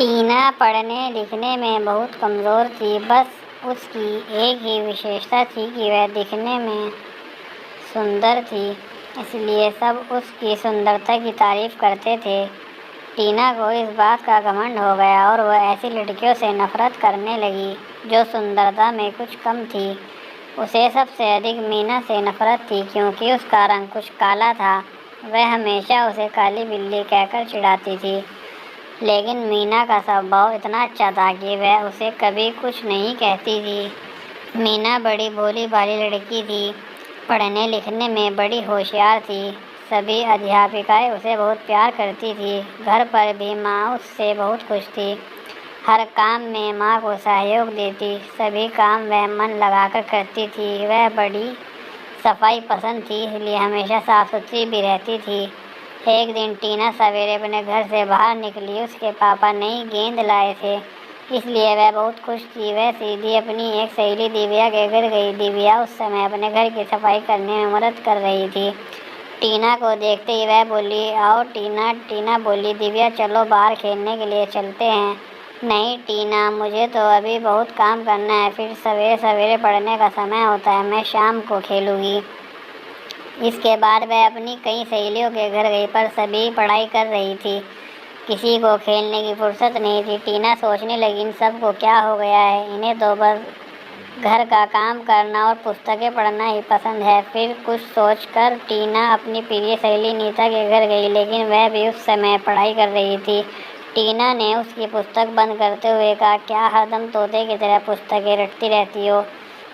टीना पढ़ने लिखने में बहुत कमज़ोर थी। बस उसकी एक ही विशेषता थी कि वह दिखने में सुंदर थी, इसलिए सब उसकी सुंदरता की तारीफ़ करते थे। टीना को इस बात का घमंड हो गया और वह ऐसी लड़कियों से नफ़रत करने लगी जो सुंदरता में कुछ कम थी। उसे सबसे अधिक मीना से नफ़रत थी, क्योंकि उसका रंग कुछ काला था। वह हमेशा उसे काली बिल्ली कहकर चिढ़ाती थी, लेकिन मीना का स्वभाव इतना अच्छा था कि वह उसे कभी कुछ नहीं कहती थी। मीना बड़ी भोली भाली लड़की थी, पढ़ने लिखने में बड़ी होशियार थी। सभी अध्यापिकाएं उसे बहुत प्यार करती थी। घर पर भी माँ उससे बहुत खुश थी। हर काम में माँ को सहयोग देती। सभी काम वह मन लगाकर करती थी। वह बड़ी सफाई पसंद थी, इसलिए हमेशा साफ सुथरी भी रहती थी। एक दिन टीना सवेरे अपने घर से बाहर निकली। उसके पापा नई गेंद लाए थे, इसलिए वह बहुत खुश थी। वह सीधी अपनी एक सहेली दिव्या के घर गई। दिव्या उस समय अपने घर की सफाई करने में मदद कर रही थी। टीना को देखते ही वह बोली, आओ टीना। टीना बोली, दिव्या चलो बाहर खेलने के लिए चलते हैं। नहीं टीना, मुझे तो अभी बहुत काम करना है, फिर सवेरे सवेरे पढ़ने का समय होता है, मैं शाम को खेलूँगी। इसके बाद वह अपनी कई सहेलियों के घर गई, पर सभी पढ़ाई कर रही थी। किसी को खेलने की फुर्सत नहीं थी। टीना सोचने लगी, इन सबको क्या हो गया है, इन्हें तो बस घर का काम करना और पुस्तकें पढ़ना ही पसंद है। फिर कुछ सोचकर टीना अपनी प्रिय सहेली नीता के घर गई, लेकिन वह भी उस समय पढ़ाई कर रही थी। टीना ने उसकी पुस्तक बंद करते हुए कहा, क्या हरदम तोते की तरह पुस्तकें रटती रहती हो?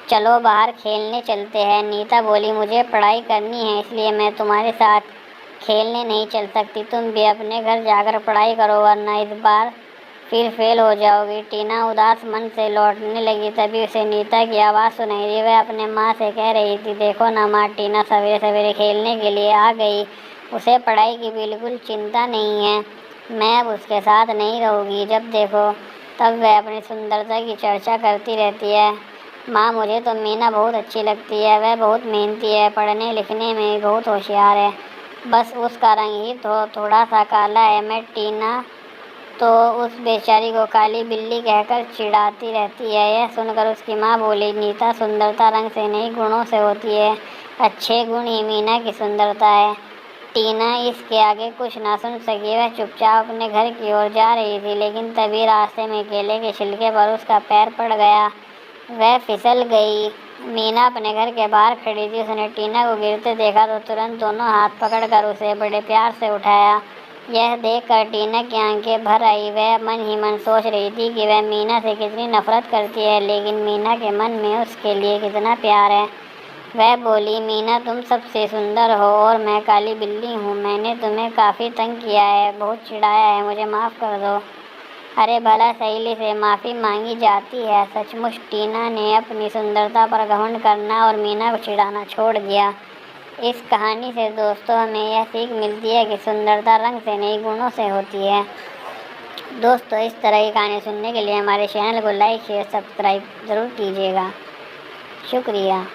चलो बाहर खेलने चलते हैं। नीता बोली, मुझे पढ़ाई करनी है, इसलिए मैं तुम्हारे साथ खेलने नहीं चल सकती। तुम भी अपने घर जाकर पढ़ाई करो, वरना इस बार फिर फेल हो जाओगी। टीना उदास मन से लौटने लगी, तभी उसे नीता की आवाज़ सुनाई दी। वह अपने माँ से कह रही थी, देखो ना माँ, टीना सवेरे सवेरे खेलने के लिए आ गई। उसे पढ़ाई की बिल्कुल चिंता नहीं है। मैं अब उसके साथ नहीं रहूँगी। जब देखो तब वह अपनी सुंदरता की चर्चा करती रहती है। माँ, मुझे तो मीना बहुत अच्छी लगती है। वह बहुत मेहनती है, पढ़ने लिखने में बहुत होशियार है। बस उसका रंग ही तो थोड़ा सा काला है। मैं टीना तो उस बेचारी को काली बिल्ली कहकर चिढ़ाती रहती है। यह सुनकर उसकी माँ बोली, नीता, सुंदरता रंग से नहीं गुणों से होती है। अच्छे गुण ही मीना की सुंदरता है। टीना इसके आगे कुछ ना सुन सकी। वह चुपचाप अपने घर की ओर जा रही थी, लेकिन तभी रास्ते में केले के छिलके पर उसका पैर पड़ गया। वह फिसल गई। मीना अपने घर के बाहर खड़ी थी। उसने टीना को गिरते देखा तो तुरंत दोनों हाथ पकड़कर उसे बड़े प्यार से उठाया। यह देखकर टीना की आंखें भर आई। वह मन ही मन सोच रही थी कि वह मीना से कितनी नफरत करती है, लेकिन मीना के मन में उसके लिए कितना प्यार है। वह बोली, मीना, तुम सबसे सुंदर हो और मैं काली बिल्ली हूँ। मैंने तुम्हें काफ़ी तंग किया है, बहुत चिढ़ाया है, मुझे माफ़ कर दो। अरे भला सहेली से माफ़ी मांगी जाती है? सचमुच टीना ने अपनी सुंदरता पर घमंड करना और मीना को चिढ़ाना छोड़ दिया। इस कहानी से दोस्तों हमें यह सीख मिलती है कि सुंदरता रंग से नहीं गुणों से होती है। दोस्तों, इस तरह की कहानी सुनने के लिए हमारे चैनल को लाइक शेयर सब्सक्राइब ज़रूर कीजिएगा। शुक्रिया।